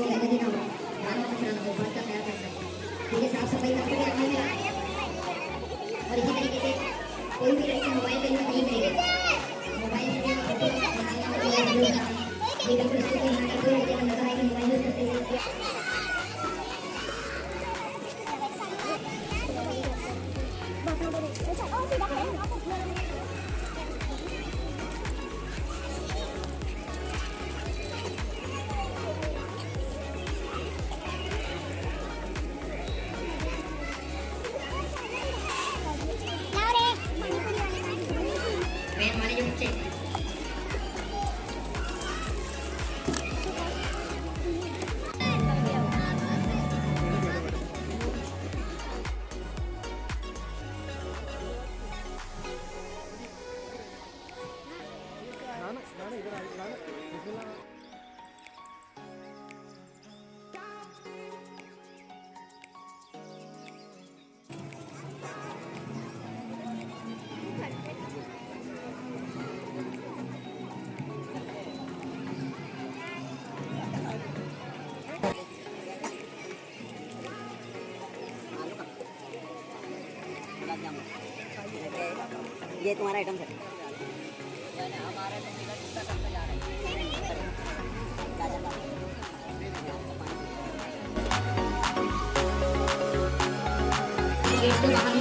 गंदगी ना हो, मानव कचरा ना हो, बहुत का ख्याल रखना है। ठीक है, साफ सफाई रखते हुए अपने में। और इसी तरीके से कोई भी लड़की मोबाइल पे यूज नहीं करेगी। मोबाइल से फोटो बनाना और वीडियो बनाना ये बिल्कुल स्टूपिड है। कोई लड़के को नजर आएगी मोबाइल यूज करते हुए। हमारे जो बच्चे ये तुम्हारा आइटम है। हमारा गेट के बाहर